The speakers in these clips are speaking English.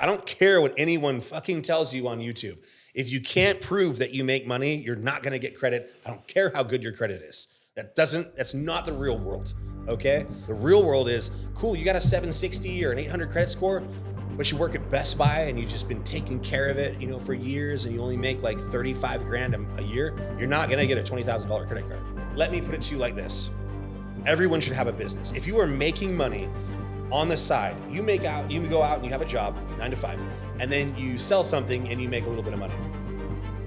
I don't care what anyone fucking tells you on YouTube. If you can't prove that you make money, you're not going to get credit. I don't care how good your credit is. That's not the real world. Okay. The real world is cool. You got a 760 or an 800 credit score, but you work at Best Buy and you've just been taking care of it, for years, and you only make like 35 grand a year. You're not going to get a $20,000 credit card. Let me put it to you like this. Everyone should have a business. If you are making money on the side, you go out and you have a job, 9 to 5, and then you sell something and you make a little bit of money.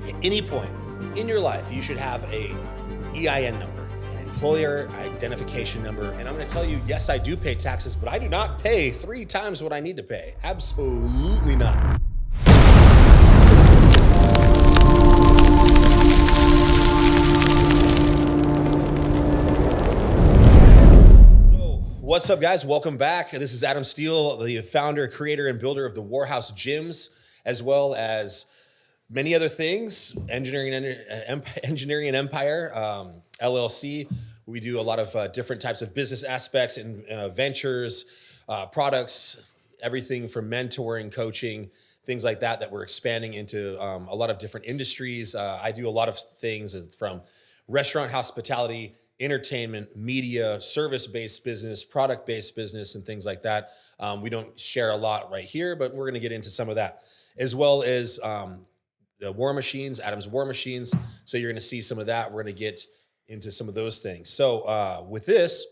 At any point in your life, you should have a EIN number, an employer identification number. And I'm going to tell you, yes, I do pay taxes, but I do not pay 3 times what I need to pay. Absolutely not. What's up, guys? Welcome back. This is Adam Steele, the founder, creator, and builder of the Warhouse gyms, as well as many other things, Engineering and Empire, LLC. We do a lot of different types of business aspects and ventures, products, everything from mentoring, coaching, things like that we're expanding into a lot of different industries. I do a lot of things from restaurant hospitality, entertainment, media, service-based business, product-based business, and things like that. We don't share a lot right here, but we're going to get into some of that, as well as the War Machines, Adam's War Machines. So you're going to see some of that. We're going to get into some of those things. So with this,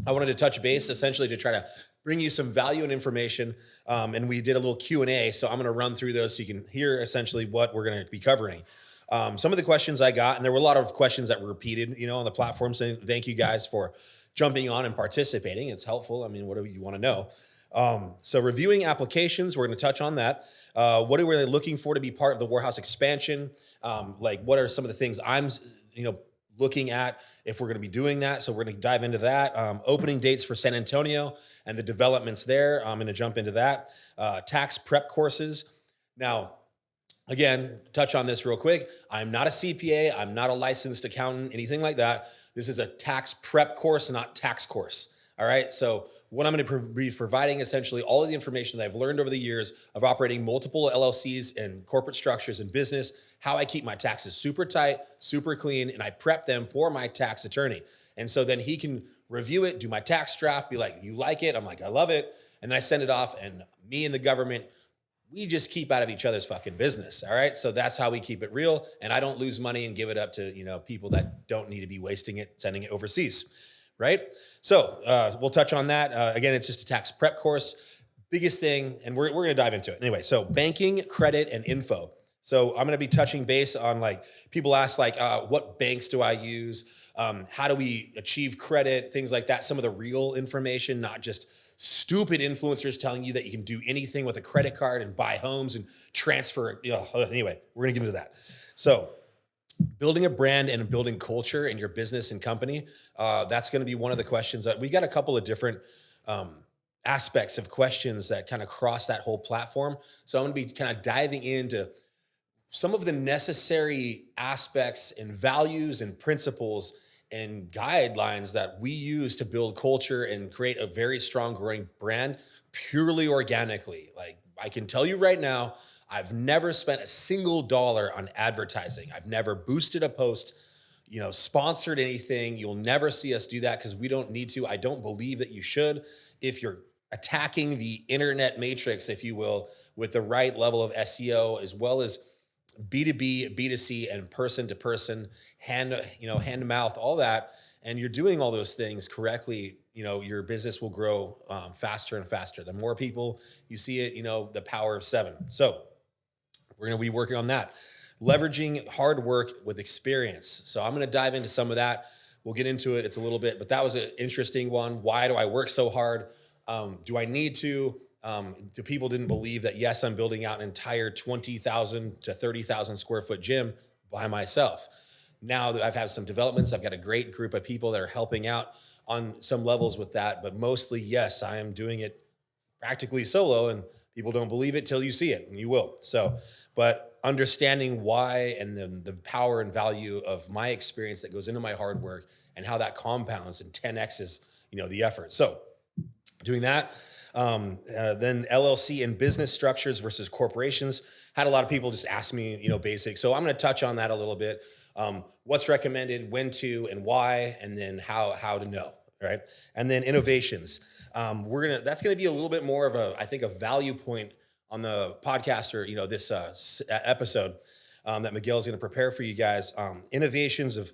I wanted to touch base essentially to try to bring you some value and information. And we did a little Q&A. So I'm going to run through those so you can hear essentially what we're going to be covering. Some of the questions I got, and there were a lot of questions that were repeated, on the platform, saying thank you guys for jumping on and participating. It's helpful. I mean, what do you want to know? So reviewing applications, we're going to touch on that. What are we looking for to be part of the Warhouse Expansion? Like, what are some of the things I'm, looking at if we're going to be doing that? So we're going to dive into that. Opening dates for San Antonio and the developments there. I'm going to jump into that. Tax prep courses. Now, again, touch on this real quick. I'm not a CPA. I'm not a licensed accountant, anything like that. This is a tax prep course, not tax course. All right. So what I'm going to be providing essentially all of the information that I've learned over the years of operating multiple LLCs and corporate structures in business, how I keep my taxes super tight, super clean, and I prep them for my tax attorney. And so then he can review it, do my tax draft, be like, you like it? I'm like, I love it. And then I send it off, and me and the government, we just keep out of each other's fucking business. All right. So that's how we keep it real. And I don't lose money and give it up to, people that don't need to be wasting it, sending it overseas. Right. So we'll touch on that. Again, it's just a tax prep course. Biggest thing, and we're going to dive into it. Anyway, so banking, credit, and info. So I'm going to be touching base on, like, people ask, like, what banks do I use? How do we achieve credit? Things like that. Some of the real information, not just stupid influencers telling you that you can do anything with a credit card and buy homes and transfer. Anyway, we're going to get into that. So building a brand and building culture in your business and company, that's going to be one of the questions that we got a couple of different aspects of questions that kind of cross that whole platform. So I'm going to be kind of diving into some of the necessary aspects and values and principles and guidelines that we use to build culture and create a very strong growing brand purely organically. Like, I can tell you right now, I've never spent a single dollar on advertising. I've never boosted a post, sponsored anything. You'll never see us do that because we don't need to. I don't believe that you should. If you're attacking the internet matrix, if you will, with the right level of SEO, as well as B2B, B2C, and person to person, hand to mouth, all that, and you're doing all those things correctly, your business will grow faster and faster. The more people you see it, the power of 7. So we're going to be working on that. Leveraging hard work with experience. So I'm going to dive into some of that. We'll get into it. It's a little bit, but that was an interesting one. Why do I work so hard? Do I need to? The people didn't believe that, yes, I'm building out an entire 20,000 to 30,000 square foot gym by myself. Now that I've had some developments, I've got a great group of people that are helping out on some levels with that, but mostly, yes, I am doing it practically solo, and people don't believe it till you see it, and you will. So, but understanding why and then the power and value of my experience that goes into my hard work and how that compounds and 10X's, the effort. So doing that. Then LLC and business structures versus corporations. Had a lot of people just ask me, basic. So I'm going to touch on that a little bit. What's recommended, when to, and why, and then how to know, right? And then innovations. That's gonna be a little bit more of I think, a value point on the podcast, or this episode that Miguel is going to prepare for you guys. Innovations of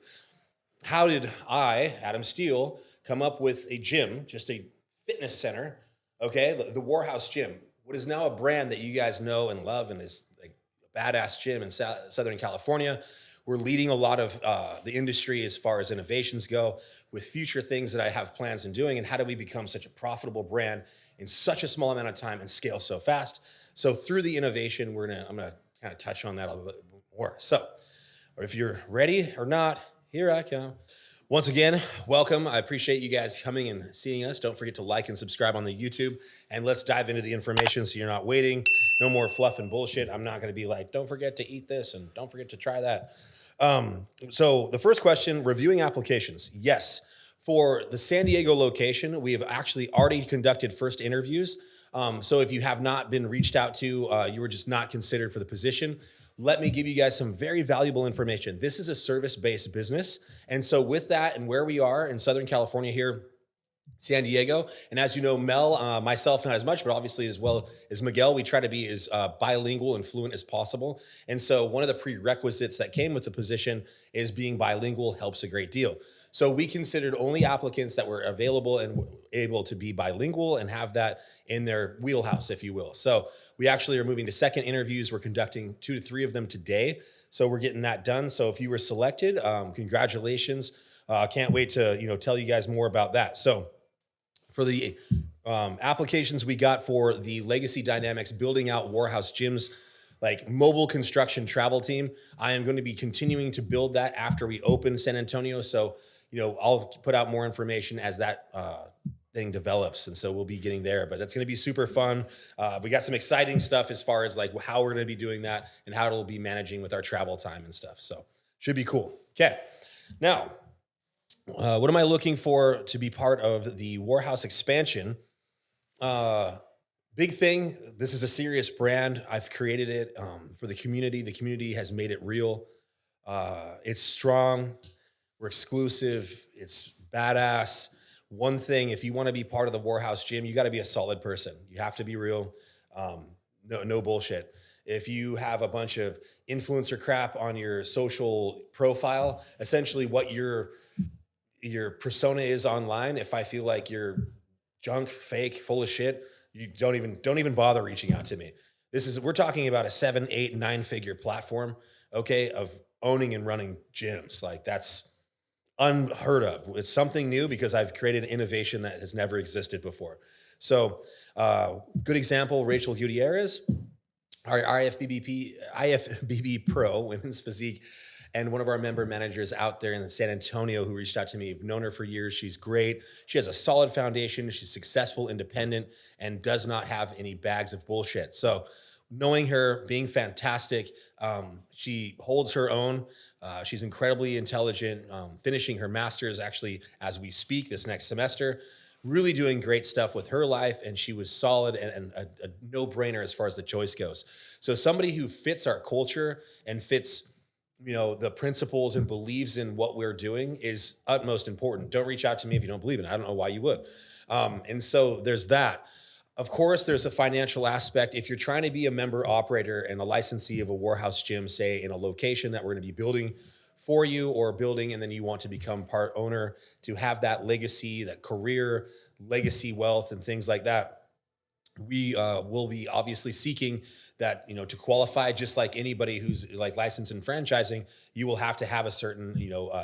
how did I, Adam Steele, come up with a gym, just a fitness center, okay? The Warhouse Gym, what is now a brand that you guys know and love, and is like a badass gym in Southern California. We're leading a lot of the industry as far as innovations go, with future things that I have plans in doing, and how do we become such a profitable brand in such a small amount of time and scale so fast. So through the innovation, I'm gonna kind of touch on that a little bit more. So if you're ready or not, here I come. Once again, welcome. I appreciate you guys coming and seeing us. Don't forget to like and subscribe on the YouTube, and let's dive into the information so you're not waiting. No more fluff and bullshit. I'm not going to be like, don't forget to eat this and don't forget to try that. So the first question, reviewing applications. Yes, for the San Diego location, we have actually already conducted first interviews. So if you have not been reached out to, you were just not considered for the position, let me give you guys some very valuable information. This is a service-based business. And so with that, and where we are in Southern California here, San Diego, and as you know, Mel, myself, not as much, but obviously as well as Miguel, we try to be as bilingual and fluent as possible. And so one of the prerequisites that came with the position is being bilingual helps a great deal. So we considered only applicants that were available and able to be bilingual and have that in their wheelhouse, if you will. So we actually are moving to second interviews. We're conducting 2 to 3 of them today. So we're getting that done. So if you were selected, congratulations. Can't wait to tell you guys more about that. So for the applications we got for the Legacy Dynamics building out Warhouse Gyms, like mobile construction travel team, I am going to be continuing to build that after we open San Antonio. So, I'll put out more information as that thing develops. And so we'll be getting there, but that's going to be super fun. We got some exciting stuff as far as like how we're going to be doing that and how it'll be managing with our travel time and stuff. So should be cool. Okay. Now, what am I looking for to be part of the Warhouse Expansion? Big thing. This is a serious brand. I've created it for the community. The community has made it real. It's strong. We're exclusive. It's badass. One thing, if you want to be part of the Warhouse Gym, you got to be a solid person. You have to be real. No bullshit. If you have a bunch of influencer crap on your social profile, essentially what your persona is online, if I feel like you're junk, fake, full of shit, you don't even bother reaching out to me. We're talking about a 7, 8, 9-figure platform, okay, of owning and running gyms. Like that's unheard of. It's something new because I've created an innovation that has never existed before. So, good example, Rachel Gutierrez, our IFBB Pro, women's physique, and one of our member managers out there in San Antonio who reached out to me. I've known her for years. She's great. She has a solid foundation. She's successful, independent, and does not have any bags of bullshit. So knowing her, being fantastic, she holds her own. She's incredibly intelligent, finishing her master's actually as we speak this next semester. Really doing great stuff with her life, and she was solid and a no-brainer as far as the choice goes. So somebody who fits our culture and fits the principles and believes in what we're doing is utmost important. Don't reach out to me if you don't believe in it. I don't know why you would. And so there's that. Of course, there's a financial aspect. If you're trying to be a member operator and a licensee of a Warhouse Gym, say in a location that we're going to be building for you or building, and then you want to become part owner to have that legacy, that career, legacy wealth, and things like that, we will be obviously seeking that, to qualify, just like anybody who's like licensed in franchising, you will have to have a certain,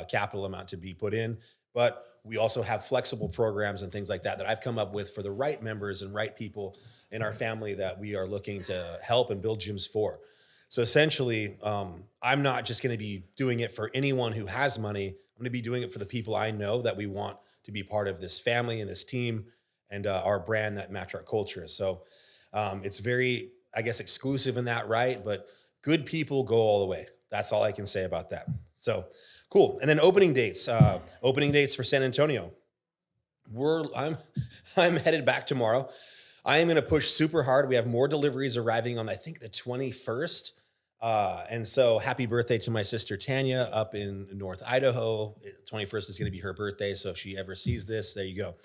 capital amount to be put in. But we also have flexible programs and things like that I've come up with for the right members and right people in our family that we are looking to help and build gyms for. So essentially, I'm not just going to be doing it for anyone who has money. I'm going to be doing it for the people I know that we want to be part of this family and this team and our brand that match our culture. So it's very, I guess, exclusive in that, right? But good people go all the way. That's all I can say about that. So cool. And then opening dates. Opening dates for San Antonio. I'm headed back tomorrow. I am going to push super hard. We have more deliveries arriving on, I think, the 21st. And so happy birthday to my sister Tanya up in North Idaho. 21st is going to be her birthday. So if she ever sees this, there you go.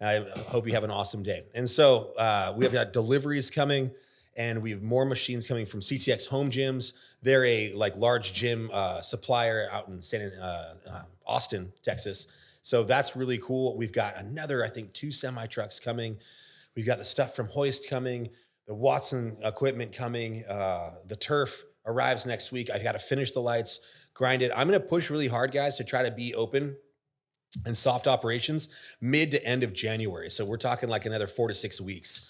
I hope you have an awesome day. And so we have got deliveries coming, and we have more machines coming from CTX Home Gyms. They're a like large gym supplier out in Austin, Texas. So that's really cool. We've got another, I think, 2 semi trucks coming. We've got the stuff from Hoist coming, the Watson equipment coming. The turf arrives next week. I've got to finish the lights, grind it. I'm going to push really hard, guys, to try to be open and soft operations mid to end of January. So we're talking like another 4 to 6 weeks.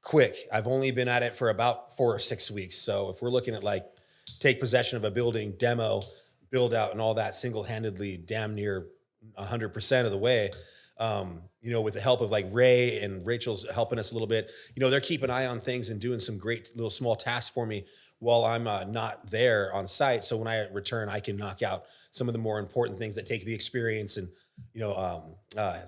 Quick. I've only been at it for about 4 or 6 weeks. So if we're looking at like take possession of a building, demo, build out, and all that single-handedly, damn near 100% of the way. With the help of like Ray and Rachel's helping us a little bit. They're keeping an eye on things and doing some great little small tasks for me while I'm not there on site. So when I return, I can knock out some of the more important things that take the experience and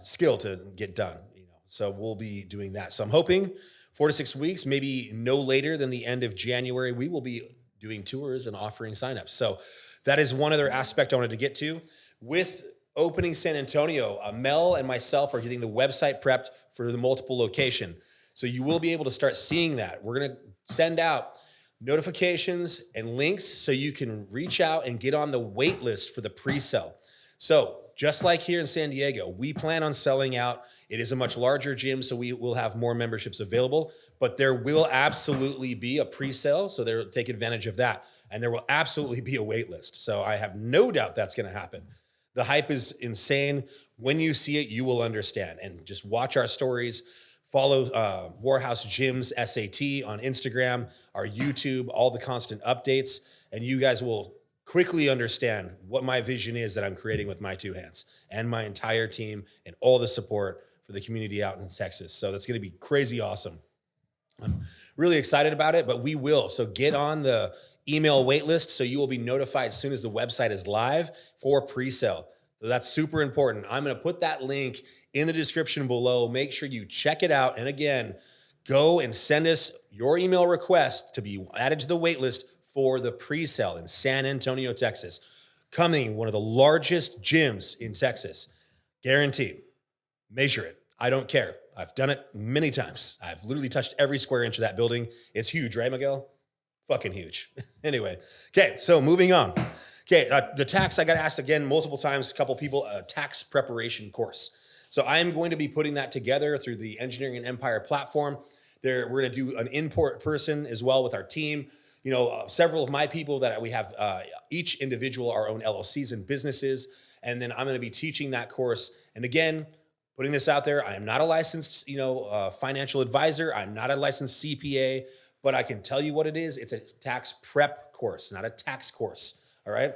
skill to get done. So we'll be doing that. So I'm hoping 4 to 6 weeks, maybe no later than the end of January, we will be doing tours and offering signups. So that is one other aspect I wanted to get to. With opening San Antonio, Mel and myself are getting the website prepped for the multiple location. So you will be able to start seeing that. We're going to send out notifications and links so you can reach out and get on the wait list for the pre-sale. So just like here in San Diego, we plan on selling out. It is a much larger gym, so we will have more memberships available, but there will absolutely be a pre-sale, so they'll take advantage of that. And there will absolutely be a wait list. So I have no doubt that's going to happen. The hype is insane. When you see it, you will understand. And just watch our stories. Follow Warhouse Gyms SAT on Instagram, our YouTube, all the constant updates, and you guys will quickly understand what my vision is that I'm creating with my 2 hands and my entire team and all the support for the community out in Texas. So that's going to be crazy awesome. I'm really excited about it, but we will. So get on the email wait list so you will be notified as soon as the website is live for pre-sale. So that's super important. I'm going to put that link in the description below. Make sure you check it out. And again, go and send us your email request to be added to the wait list for the pre-sale in San Antonio, Texas. Coming, one of the largest gyms in Texas. Guaranteed. Measure it. I don't care. I've done it many times. I've literally touched every square inch of that building. It's huge, right, Miguel? Fucking huge. Anyway, okay, so moving on. Okay, the tax, I got asked again multiple times, a couple people, a tax preparation course. So I am going to be putting that together through the Engineering and Empire platform. We're going to do an import person as well with our team. Several of my people that we have, each individual, our own LLCs and businesses. And then I'm going to be teaching that course. And again, putting this out there, I am not a licensed, financial advisor. I'm not a licensed CPA, but I can tell you what it is. It's a tax prep course, not a tax course. All right.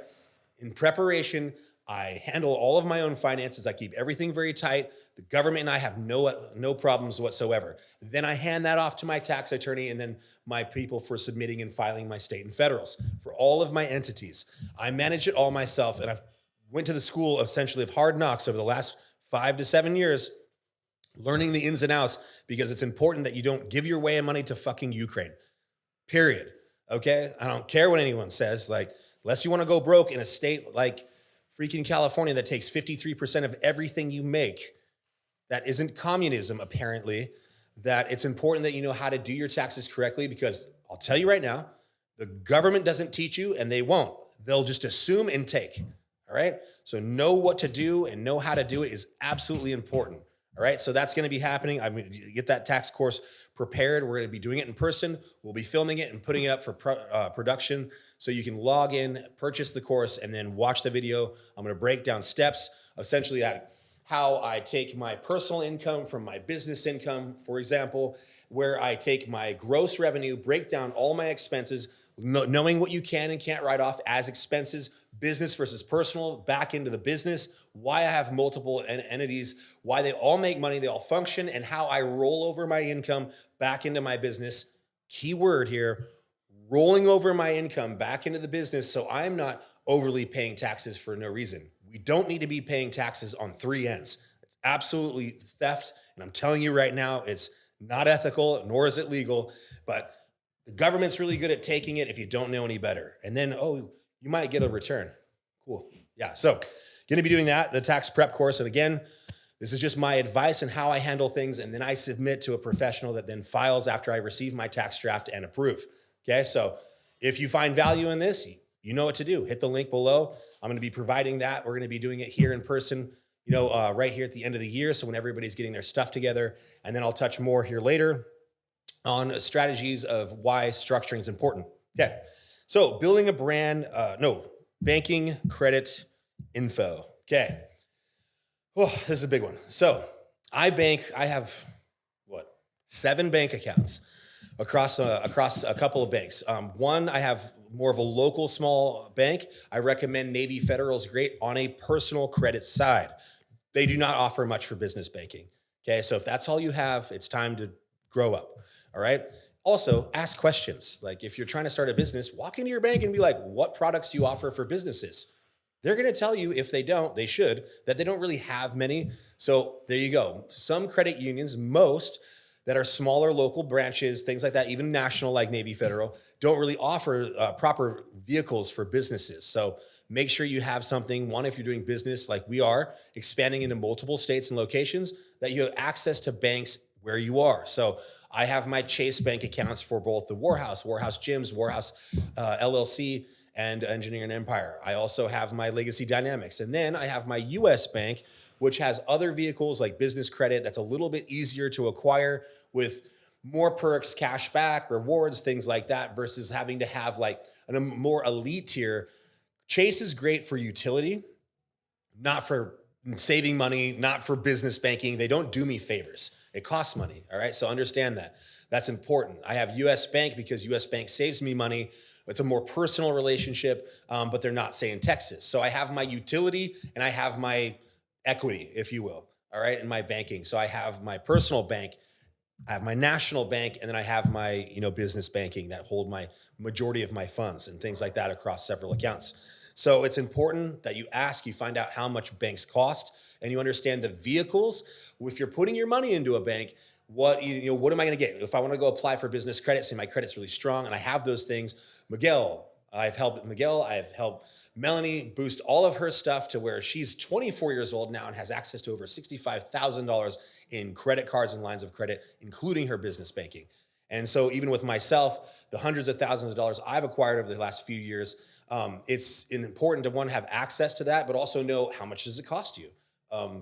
In preparation, I handle all of my own finances. I keep everything very tight. The government and I have no problems whatsoever. Then I hand that off to my tax attorney and then my people for submitting and filing my state and federals for all of my entities. I manage it all myself, and I've went to the school essentially of hard knocks over the last 5 to 7 years, learning the ins and outs, because it's important that you don't give your way of money to fucking Ukraine. Period. Okay? I don't care what anyone says. Like, unless you want to go broke in a state like freaking California that takes 53% of everything you make, that isn't communism, apparently, that it's important that you know how to do your taxes correctly, because I'll tell you right now, the government doesn't teach you, and they won't. They'll just assume and take. All right? So know what to do and know how to do it is absolutely important. All right? So that's going to be happening. I'm going to get that tax course prepared. We're going to be doing it in person. We'll be filming it and putting it up for production, so you can log in, purchase the course, and then watch the video. I'm going to break down steps, essentially at how I take my personal income from my business income, for example, where I take my gross revenue, break down all my expenses, knowing what you can and can't write off as expenses, business versus personal, back into the business, why I have multiple entities, why they all make money, they all function, and how I roll over my income back into my business. Key word here, rolling over my income back into the business so I'm not overly paying taxes for no reason. We don't need to be paying taxes on 3 ends. It's absolutely theft. And I'm telling you right now, it's not ethical, nor is it legal, but the government's really good at taking it if you don't know any better. And then, oh, you might get a return. Cool. Yeah. So, going to be doing that, the tax prep course. And again, this is just my advice on how I handle things. And then I submit to a professional that then files after I receive my tax draft and approve. Okay. So, if you find value in this, you know what to do. Hit the link below. I'm going to be providing that. We're going to be doing it here in person, right here at the end of the year. So when everybody's getting their stuff together, and then I'll touch more here later on strategies of why structuring is important. Okay. So building a brand, banking credit info. Okay. Oh, this is a big one. So I have 7 bank accounts across a couple of banks. One, I have more of a local small bank. I recommend Navy Federal is great on a personal credit side. They do not offer much for business banking. Okay, so if that's all you have, it's time to grow up. All right. Also, ask questions. Like if you're trying to start a business, walk into your bank and be like, what products do you offer for businesses? They're going to tell you, if they don't, they should, that they don't really have many. So there you go. Some credit unions, most that are smaller local branches, things like that, even national like Navy Federal, don't really offer proper vehicles for businesses. So make sure you have something, one, if you're doing business like we are, expanding into multiple states and locations, that you have access to banks where you are. So I have my Chase Bank accounts for both the Warhouse Gyms, Warhouse LLC, and Engineering Empire. I also have my Legacy Dynamics. And then I have my US Bank, which has other vehicles like business credit that's a little bit easier to acquire with more perks, cash back, rewards, things like that, versus having to have like a more elite tier. Chase is great for utility, not for saving money, not for business banking. They don't do me favors. It costs money. All right. So understand that. That's important. I have US Bank because US Bank saves me money. It's a more personal relationship, but they're not, say, in Texas. So I have my utility and I have my equity, if you will, all right, in my banking. So I have my personal bank, I have my national bank, and then I have my, business banking that hold my majority of my funds and things like that across several accounts. So it's important that you find out how much banks cost, and you understand the vehicles. If you're putting your money into a bank, what am I going to get? If I want to go apply for business credit, say my credit's really strong and I have those things, I've helped Melanie boost all of her stuff to where she's 24 years old now and has access to over $65,000 in credit cards and lines of credit, including her business banking. And so even with myself, the hundreds of thousands of dollars I've acquired over the last few years, it's important to, one, have access to that, but also know how much does it cost you?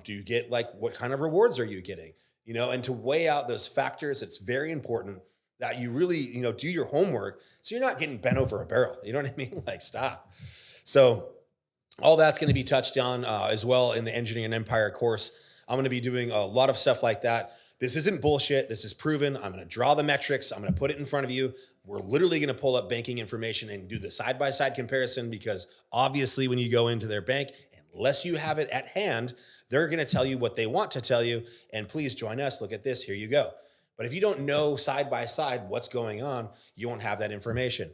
Do you get what kind of rewards are you getting? And to weigh out those factors, it's very important that you really, do your homework so you're not getting bent over a barrel. You know what I mean? Stop. So all that's going to be touched on as well in the Engineering Empire course. I'm going to be doing a lot of stuff like that. This isn't bullshit. This is proven. I'm going to draw the metrics. I'm going to put it in front of you. We're literally going to pull up banking information and do the side-by-side comparison, because obviously when you go into their bank, unless you have it at hand, they're going to tell you what they want to tell you. And please join us. Look at this. Here you go. But if you don't know side by side what's going on, you won't have that information.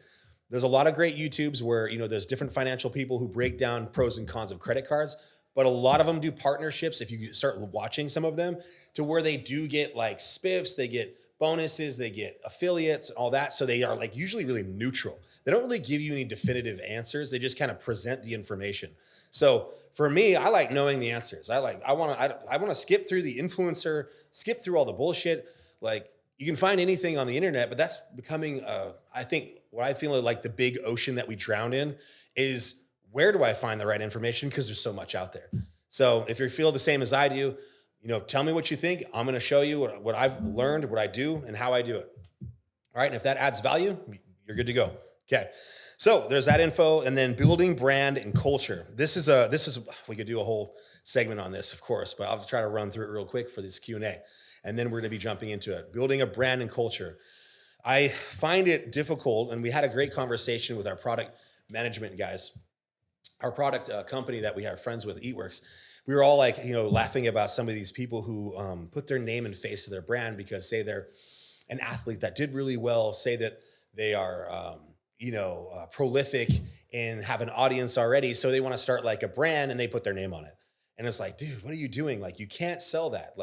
There's a lot of great YouTubes where, there's different financial people who break down pros and cons of credit cards, but a lot of them do partnerships. If you start watching some of them, to where they do get spiffs, they get bonuses, they get affiliates, all that. So they are usually really neutral. They don't really give you any definitive answers. They just kind of present the information. So for me, I like knowing the answers. I want to skip through the influencer, skip through all the bullshit. You can find anything on the internet, but that's becoming, I think, what I feel like the big ocean that we drown in is, where do I find the right information? Because there's so much out there. So if you feel the same as I do, tell me what you think. I'm going to show you what I've learned, what I do, and how I do it. All right. And if that adds value, you're good to go. Okay. So there's that info. And then building brand and culture. We could do a whole segment on this, of course, but I'll try to run through it real quick for this Q&A. And then we're going to be jumping into it. Building a brand and culture. I find it difficult, and we had a great conversation with our product management guys, our product company that we are friends with, Eatworks. We were all laughing about some of these people who put their name and face to their brand because, say, they're an athlete that did really well, say that they are, prolific and have an audience already. So they want to start a brand and they put their name on it. And it's dude, what are you doing? You can't sell that.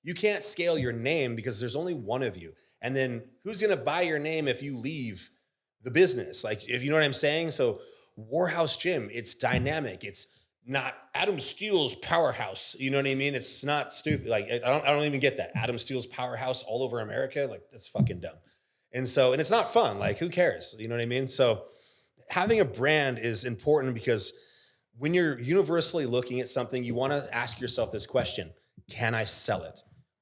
You can't scale your name because there's only one of you. And then who's going to buy your name if you leave the business? Like, if you know what I'm saying? So Warhouse Gym, it's dynamic. It's not Adam Steele's powerhouse. You know what I mean? It's not stupid. Like, I don't even get that. Adam Steele's powerhouse all over America. Like, that's fucking dumb. And it's not fun. Like, who cares? You know what I mean? So having a brand is important because when you're universally looking at something, you want to ask yourself this question: can I sell it?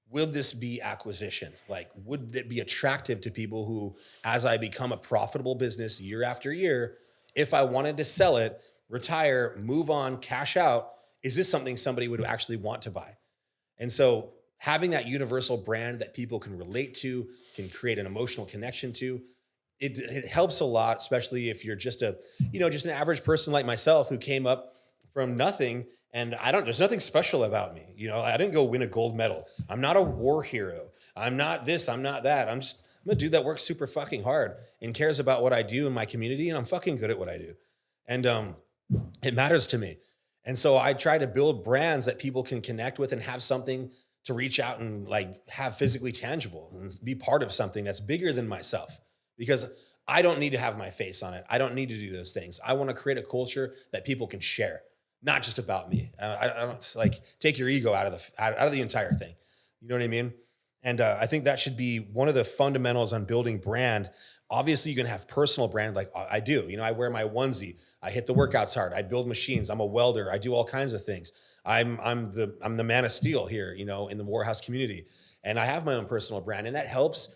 Will this be acquisition? Like, would it be attractive to people who, as I become a profitable business year after year, if I wanted to sell it, retire, move on, cash out, is this something somebody would actually want to buy? And so having that universal brand that people can relate to, can create an emotional connection to, it helps a lot, especially if you're just just an average person like myself who came up from nothing. And there's nothing special about me. I didn't go win a gold medal. I'm not a war hero. I'm not this, I'm not that. I'm a dude that works super fucking hard and cares about what I do in my community. And I'm fucking good at what I do. And it matters to me. And so I try to build brands that people can connect with and have something to reach out and like have physically tangible and be part of something that's bigger than myself, because I don't need to have my face on it. I don't need to do those things. I want to create a culture that people can share, not just about me. I don't like take your ego out of the entire thing. You know what I mean? And I think that should be one of the fundamentals on building brand. Obviously, you can have personal brand like I do. I wear my onesie. I hit the workouts hard. I build machines. I'm a welder. I do all kinds of things. I'm the man of steel here, in the Warhouse community, and I have my own personal brand, and that helps,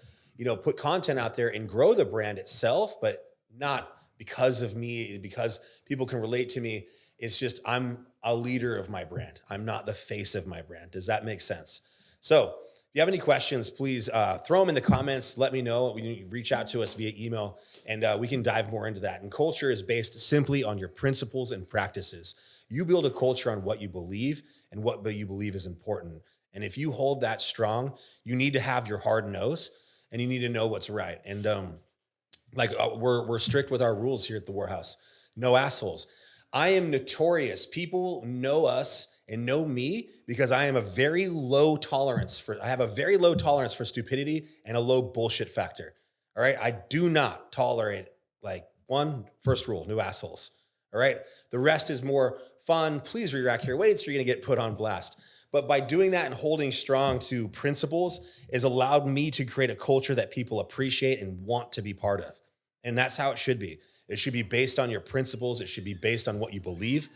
put content out there and grow the brand itself, but not because of me, because people can relate to me. It's just I'm a leader of my brand. I'm not the face of my brand. Does that make sense? So if you have any questions, please throw them in the comments. Let me know. You can reach out to us via email, and we can dive more into that. And culture is based simply on your principles and practices. You build a culture on what you believe and what you believe is important. And if you hold that strong, you need to have your hard nose and you need to know what's right. And we're strict with our rules here at the Warhouse. No assholes. I am notorious. People know us and know me because I have a very low tolerance for stupidity and a low bullshit factor. All right. I do not tolerate first rule, no assholes. All right. The rest is more fun. Please re-rack your weights. You're going to get put on blast. But by doing that and holding strong to principles has allowed me to create a culture that people appreciate and want to be part of. And that's how it should be. It should be based on your principles. It should be based on what you believe.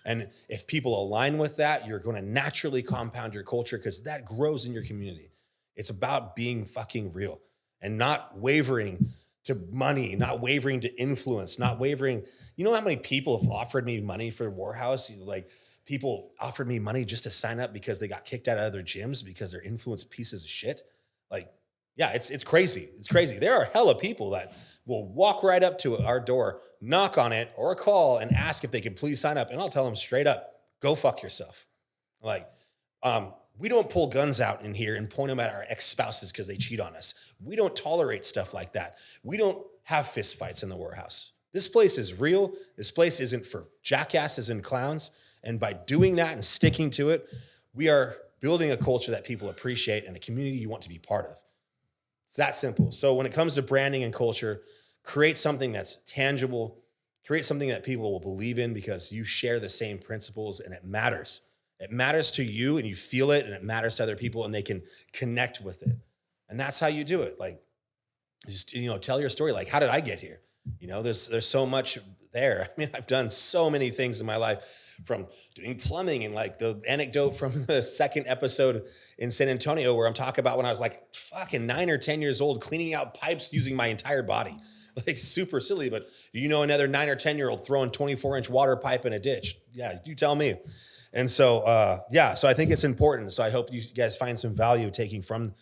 And if people align with that, you're going to naturally compound your culture because that grows in your community. It's about being fucking real and not wavering to money, not wavering to influence, not wavering. You know how many people have offered me money for Warhouse? Like, people offered me money just to sign up because they got kicked out of other gyms because they're influence pieces of shit. Like, yeah, it's crazy. It's crazy. There are hella people that will walk right up to our door, knock on it, or call and ask if they can please sign up. And I'll tell them straight up, go fuck yourself. Like, we don't pull guns out in here and point them at our ex-spouses because they cheat on us. We don't tolerate stuff like that. We don't have fist fights in the Warhouse. This place is real. This place isn't for jackasses and clowns. And by doing that and sticking to it, we are building a culture that people appreciate and a community you want to be part of. It's that simple. So when it comes to branding and culture, create something that's tangible, create something that people will believe in because you share the same principles and it matters. It matters to you and you feel it, and it matters to other people and they can connect with it. And that's how you do it. Like, just, tell your story. Like, how did I get here? There's so much there. I mean, I've done so many things in my life, from doing plumbing and like the anecdote from the second episode in San Antonio where I'm talking about when I was like fucking 9 or 10 years old, cleaning out pipes using my entire body. Like, super silly, but another 9 or 10-year-old throwing 24-inch water pipe in a ditch. Yeah, you tell me. And so, so I think it's important. So I hope you guys find some value taking from,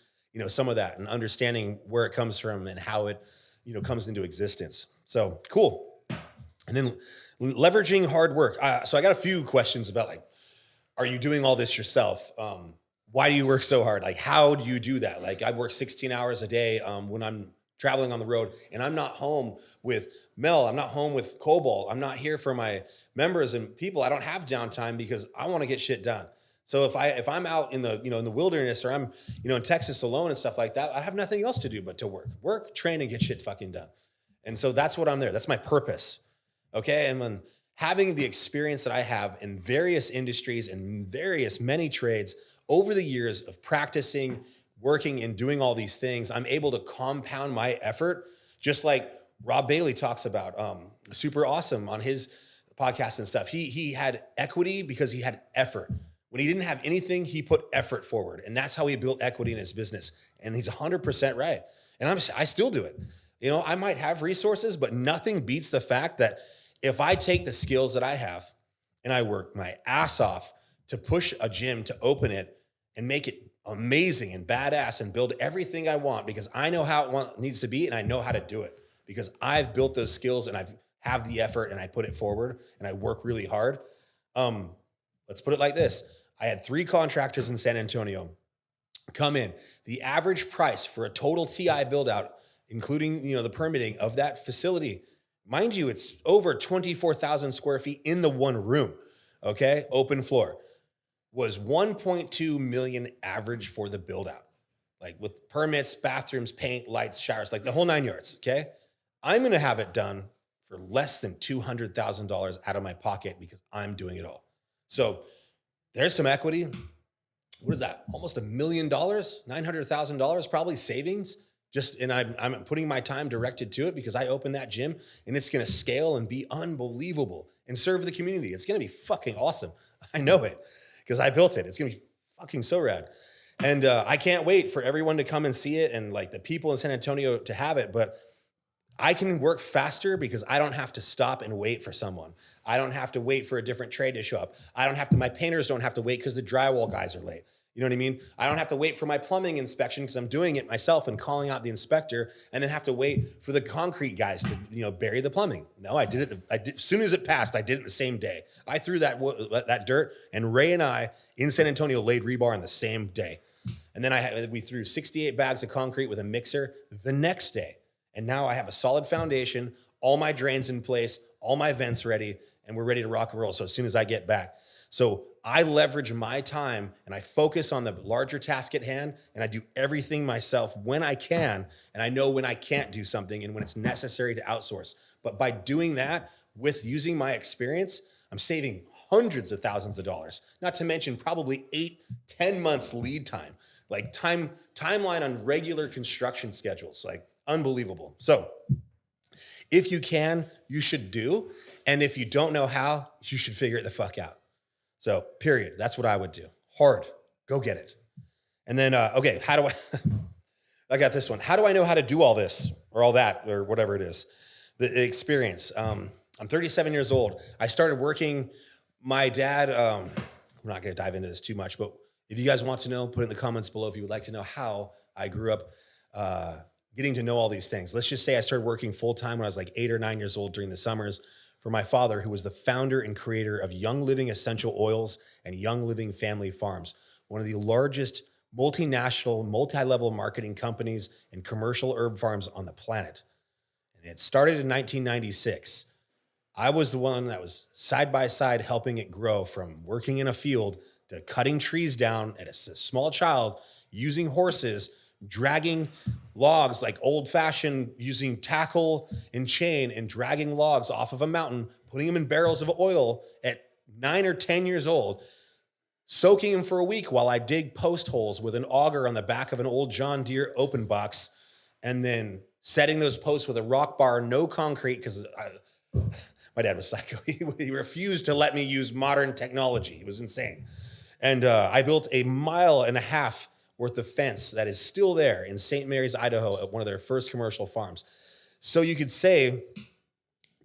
some of that and understanding where it comes from and how it, comes into existence. So cool. And then leveraging hard work. So I got a few questions about, like, are you doing all this yourself? Why do you work so hard? Like, how do you do that? Like, I work 16 hours a day when I'm traveling on the road, and I'm not home with Mel. I'm not home with Cobalt. I'm not here for my members and people. I don't have downtime because I want to get shit done. So if I'm out in the, in the wilderness, or I'm, in Texas alone and stuff like that, I have nothing else to do but to work, train, and get shit fucking done. And so that's what I'm there. That's my purpose. Okay. And when having the experience that I have in various industries and various many trades over the years of practicing, working, and doing all these things, I'm able to compound my effort, just like Rob Bailey talks about, super awesome on his podcast and stuff. He had equity because he had effort. When he didn't have anything, he put effort forward, and that's how he built equity in his business. And he's 100% right. And I still do it. I might have resources, but nothing beats the fact that if I take the skills that I have and I work my ass off to push a gym, to open it and make it amazing and badass and build everything I want, because I know how it needs to be and I know how to do it, because I've built those skills and I've have the effort and I put it forward and I work really hard. Let's put it like this. I had 3 contractors in San Antonio come in. The average price for a total TI build out, including, the permitting of that facility, mind you, it's over 24,000 square feet in the one room. Okay. Open floor, was 1.2 million average for the build out, like with permits, bathrooms, paint, lights, showers, like the whole 9 yards. Okay. I'm going to have it done for less than $200,000 out of my pocket because I'm doing it all. So there's some equity. What is that? Almost $1 million, $900,000 probably savings. And I'm putting my time directed to it because I opened that gym and it's going to scale and be unbelievable and serve the community. It's going to be fucking awesome. I know it because I built it. It's going to be fucking so rad. And I can't wait for everyone to come and see it, and like the people in San Antonio to have it. But I can work faster because I don't have to stop and wait for someone. I don't have to wait for a different trade to show up. My painters don't have to wait because the drywall guys are late. You know what I mean? I don't have to wait for my plumbing inspection because I'm doing it myself and calling out the inspector, and then have to wait for the concrete guys to, bury the plumbing. No, I did it. As soon as it passed, I did it the same day. I threw that dirt, and Ray and I in San Antonio laid rebar on the same day. And then we threw 68 bags of concrete with a mixer the next day. And now I have a solid foundation, all my drains in place, all my vents ready, and we're ready to rock and roll. So as soon as I get back. So I leverage my time and I focus on the larger task at hand, and I do everything myself when I can. And I know when I can't do something and when it's necessary to outsource. But by doing that, with using my experience, I'm saving hundreds of thousands of dollars, not to mention probably 8-10 months lead time, like timeline on regular construction schedules, like unbelievable. So if you can, you should do. And if you don't know how, you should figure it the fuck out. So period. That's what I would do. Hard. Go get it. And then, okay, how do I got this one. How do I know how to do all this or all that or whatever it is? The experience. I'm 37 years old. I started working. My dad, I'm not going to dive into this too much, but if you guys want to know, put it in the comments below if you would like to know how I grew up getting to know all these things. Let's just say I started working full-time when I was like 8 or 9 years old during the summers for my father, who was the founder and creator of Young Living Essential Oils and Young Living Family Farms, one of the largest multinational, multi-level marketing companies and commercial herb farms on the planet. And it started in 1996. I was the one that was side by side helping it grow, from working in a field to cutting trees down as a small child, using horses, dragging logs like old fashioned, using tackle and chain and dragging logs off of a mountain, putting them in barrels of oil at 9 or 10 years old, soaking them for a week while I dig post holes with an auger on the back of an old John Deere open box, and then setting those posts with a rock bar, no concrete, because my dad was psycho. He refused to let me use modern technology. It was insane. And I built 1.5 miles worth of fence that is still there in St. Mary's, Idaho, at one of their first commercial farms. So you could say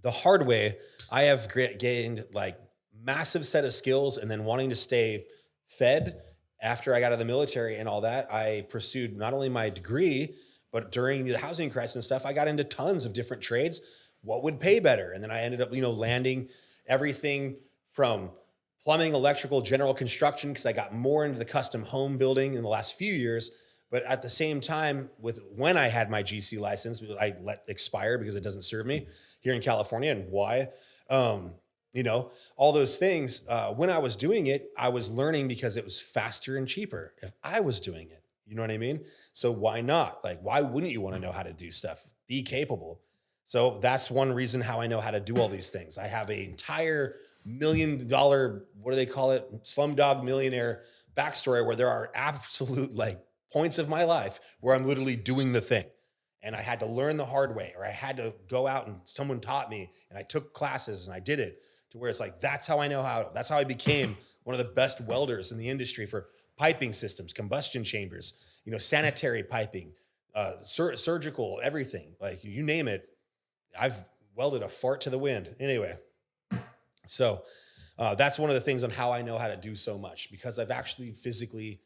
the hard way, I have gained like massive set of skills, and then wanting to stay fed after I got out of the military and all that, I pursued not only my degree, but during the housing crisis and stuff, I got into tons of different trades. What would pay better? And then I ended up, landing everything from plumbing, electrical, general construction, because I got more into the custom home building in the last few years. But at the same time, when I had my GC license, I let expire because it doesn't serve me here in California. And why? all those things. When I was doing it, I was learning because it was faster and cheaper if I was doing it. You know what I mean? So why not? Like, why wouldn't you want to know how to do stuff? Be capable. So that's one reason how I know how to do all these things. I have an entire $1 million, what do they call it? Slumdog Millionaire backstory where there are absolute like points of my life where I'm literally doing the thing. And I had to learn the hard way, or I had to go out and someone taught me and I took classes and I did it to where it's like, that's how I know how, that's how I became one of the best welders in the industry for piping systems, combustion chambers, sanitary piping, surgical, everything, like you name it. I've welded a fart to the wind. Anyway, so that's one of the things on how I know how to do so much because I've actually physically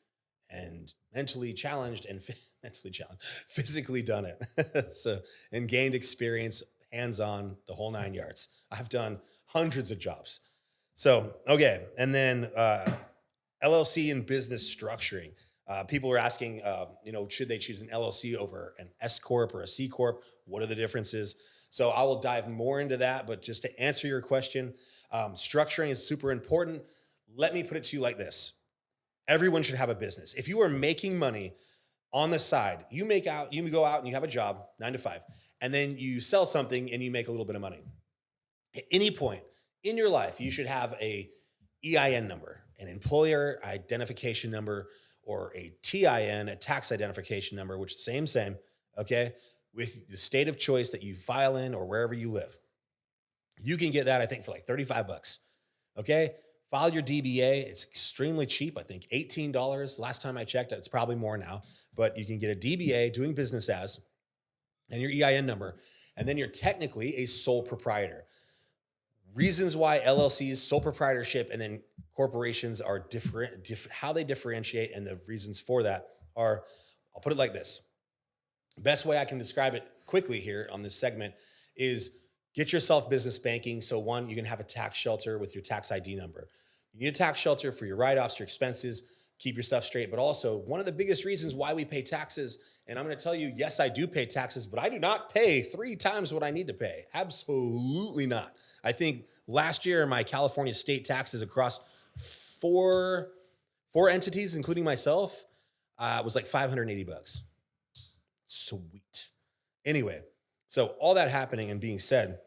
and mentally challenged and mentally challenged, physically done it. So, and gained experience, hands on, the whole 9 yards. I've done hundreds of jobs. So, okay. And then LLC and business structuring. People are asking, should they choose an LLC over an S Corp or a C Corp? What are the differences? So I will dive more into that. But just to answer your question, structuring is super important. Let me put it to you like this. Everyone should have a business. If you are making money on the side, you go out and you have a job, 9 to 5, and then you sell something and you make a little bit of money. At any point in your life, you should have a EIN number, an employer identification number, or a TIN, a tax identification number, which is the same, okay, with the state of choice that you file in or wherever you live. You can get that, I think, for like $35. Okay. File your DBA. It's extremely cheap. I think $18. Last time I checked, it's probably more now, but you can get a DBA, doing business as, and your EIN number. And then you're technically a sole proprietor. Reasons why LLCs, sole proprietorship, and then corporations are different, how they differentiate, and the reasons for that are, I'll put it like this. Best way I can describe it quickly here on this segment is get yourself business banking. So one, you can have a tax shelter with your tax ID number. You need a tax shelter for your write-offs, your expenses, keep your stuff straight. But also one of the biggest reasons why we pay taxes, and I'm going to tell you, yes, I do pay taxes, but I do not pay 3 times what I need to pay. Absolutely not. I think last year my California state taxes across four entities, including myself, was like $580. Sweet. Anyway, so all that happening and being said,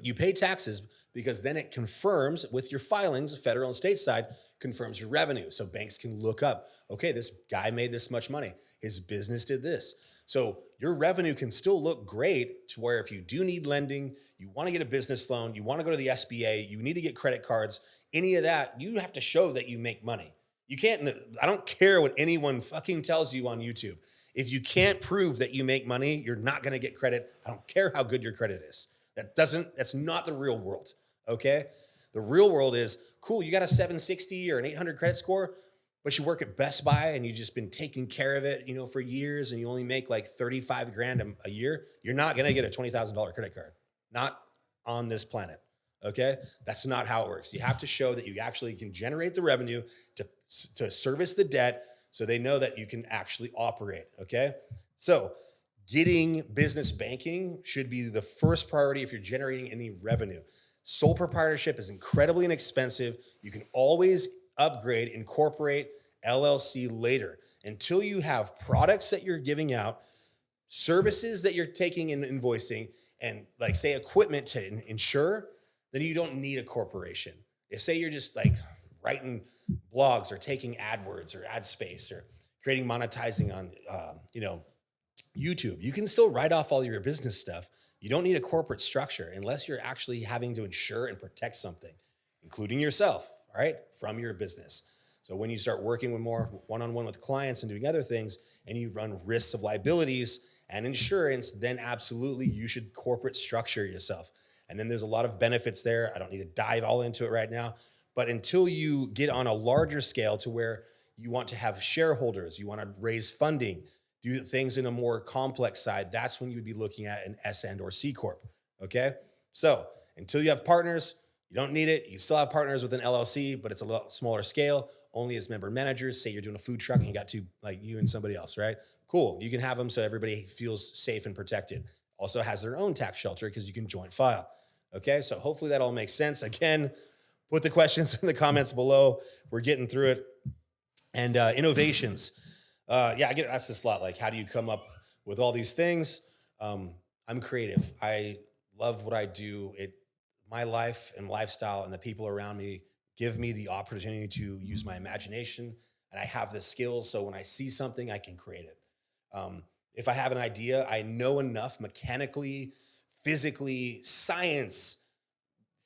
you pay taxes because then it confirms with your filings, federal and state side, confirms your revenue. So banks can look up, okay, this guy made this much money. His business did this. So your revenue can still look great to where if you do need lending, you want to get a business loan, you want to go to the SBA, you need to get credit cards, any of that, you have to show that you make money. You can't, I don't care what anyone fucking tells you on YouTube. If you can't prove that you make money, you're not going to get credit. I don't care how good your credit is. That's not the real world. Okay. The real world is cool. You got a 760 or an 800 credit score, but you work at Best Buy and you've just been taking care of it, for years, and you only make like 35 grand a year. You're not going to get a $20,000 credit card. Not on this planet. Okay. That's not how it works. You have to show that you actually can generate the revenue to service the debt, so they know that you can actually operate. Okay. So getting business banking should be the first priority if you're generating any revenue. Sole proprietorship is incredibly inexpensive. You can always upgrade, incorporate LLC later until you have products that you're giving out, services that you're taking and invoicing, and like say equipment to insure, then you don't need a corporation. If say you're just like writing blogs or taking AdWords or ad space or creating monetizing on, YouTube, you can still write off all your business stuff. You don't need a corporate structure unless you're actually having to insure and protect something, including yourself, all right, from your business. So when you start working with more one-on-one with clients and doing other things, and you run risks of liabilities and insurance, then absolutely you should corporate structure yourself. And then there's a lot of benefits there. I don't need to dive all into it right now, but until you get on a larger scale to where you want to have shareholders, you want to raise funding, do things in a more complex side, that's when you would be looking at an S and or C Corp, okay? So until you have partners, you don't need it. You still have partners with an LLC, but it's a lot smaller scale, only as member managers. Say you're doing a food truck and you got two, like you and somebody else, right? Cool, you can have them so everybody feels safe and protected. Also has their own tax shelter because you can joint file, Okay, so hopefully that all makes sense. Again, put the questions in the comments below. We're getting through it. And innovations. Yeah, I get asked this a lot. Like, how do you come up with all these things? I'm creative. I love what I do. My life and lifestyle and the people around me give me the opportunity to use my imagination, and I have the skills. So when I see something, I can create it. If I have an idea, I know enough mechanically, physically, science,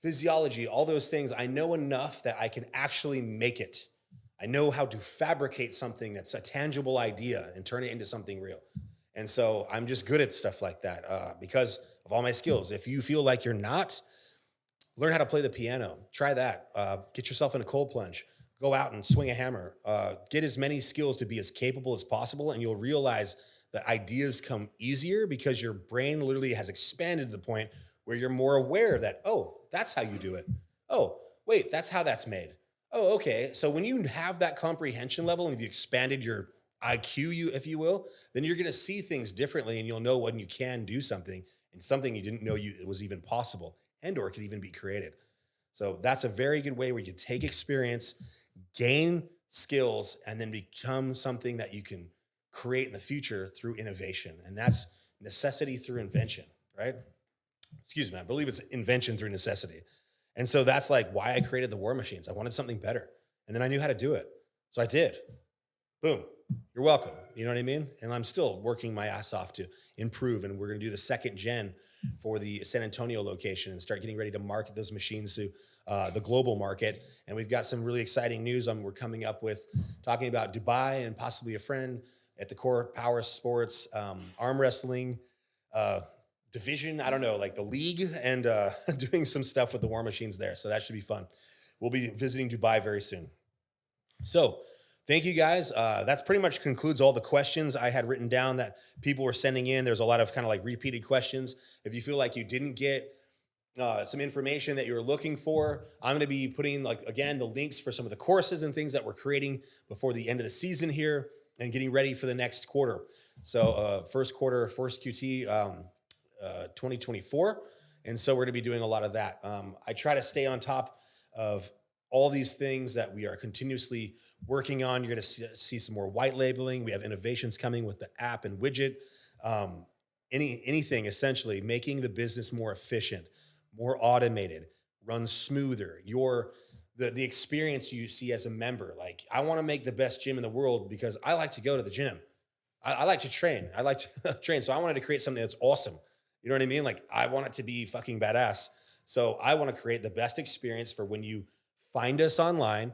physiology, all those things. I know enough that I can actually make it. I know how to fabricate something that's a tangible idea and turn it into something real. And so I'm just good at stuff like that because of all my skills. If you feel like you're not, learn how to play the piano. Try that. Get yourself in a cold plunge. Go out and swing a hammer. Get as many skills to be as capable as possible, and you'll realize that ideas come easier because your brain literally has expanded to the point where you're more aware that, oh, that's how you do it. Oh, wait, that's how that's made. Oh, okay. So when you have that comprehension level and you've expanded your IQ, if you will, then you're going to see things differently, and you'll know when you can do something and something you didn't know it was even possible and or it could even be created. So that's a very good way where you take experience, gain skills, and then become something that you can create in the future through innovation. And that's necessity through invention, right? Excuse me, I believe it's invention through necessity. And so that's like why I created the war machines. I wanted something better. And then I knew how to do it. So I did. Boom. You're welcome. You know what I mean? And I'm still working my ass off to improve. And we're going to do the second gen for the San Antonio location and start getting ready to market those machines to the global market. And we've got some really exciting news we're coming up with, talking about Dubai and possibly a friend at the Core Power Sports arm wrestling division. I don't know, like the league, and doing some stuff with the war machines there. So that should be fun. We'll be visiting Dubai very soon. So thank you guys. That's pretty much concludes all the questions I had written down that people were sending in. There's a lot of kind of like repeated questions. If you feel like you didn't get some information that you were looking for, I'm going to be putting, like, again, the links for some of the courses and things that we're creating before the end of the season here and getting ready for the next quarter. So first quarter, first QT 2024. And so we're going to be doing a lot of that. I try to stay on top of all these things that we are continuously working on. You're going to see some more white labeling. We have innovations coming with the app and widget. Anything essentially making the business more efficient, more automated, run smoother. The experience you see as a member. Like, I want to make the best gym in the world because I like to go to the gym. I like to train. I like to train. So I wanted to create something that's awesome. You know what I mean? Like, I want it to be fucking badass. So I want to create the best experience for when you find us online,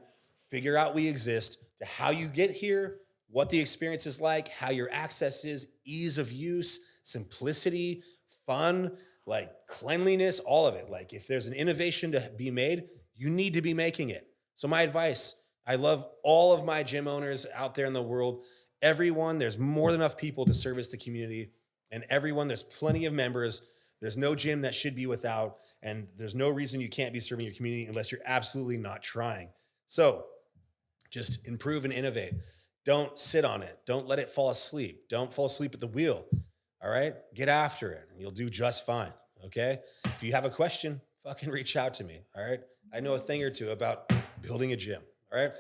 figure out we exist, to how you get here, what the experience is like, how your access is, ease of use, simplicity, fun, like cleanliness, all of it. Like, if there's an innovation to be made, you need to be making it. So my advice, I love all of my gym owners out there in the world. Everyone, there's more than enough people to service the community. And everyone, there's plenty of members. There's no gym that should be without. And there's no reason you can't be serving your community unless you're absolutely not trying. So just improve and innovate. Don't sit on it. Don't let it fall asleep. Don't fall asleep at the wheel. All right? Get after it and you'll do just fine. Okay? If you have a question, fucking reach out to me. All right? I know a thing or two about building a gym. All right?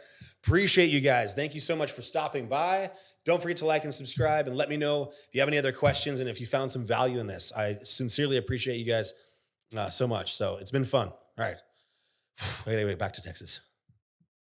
Appreciate you guys. Thank you so much for stopping by. Don't forget to like and subscribe, and let me know if you have any other questions and if you found some value in this. I sincerely appreciate you guys so much. So it's been fun. All right. Wait, back to Texas.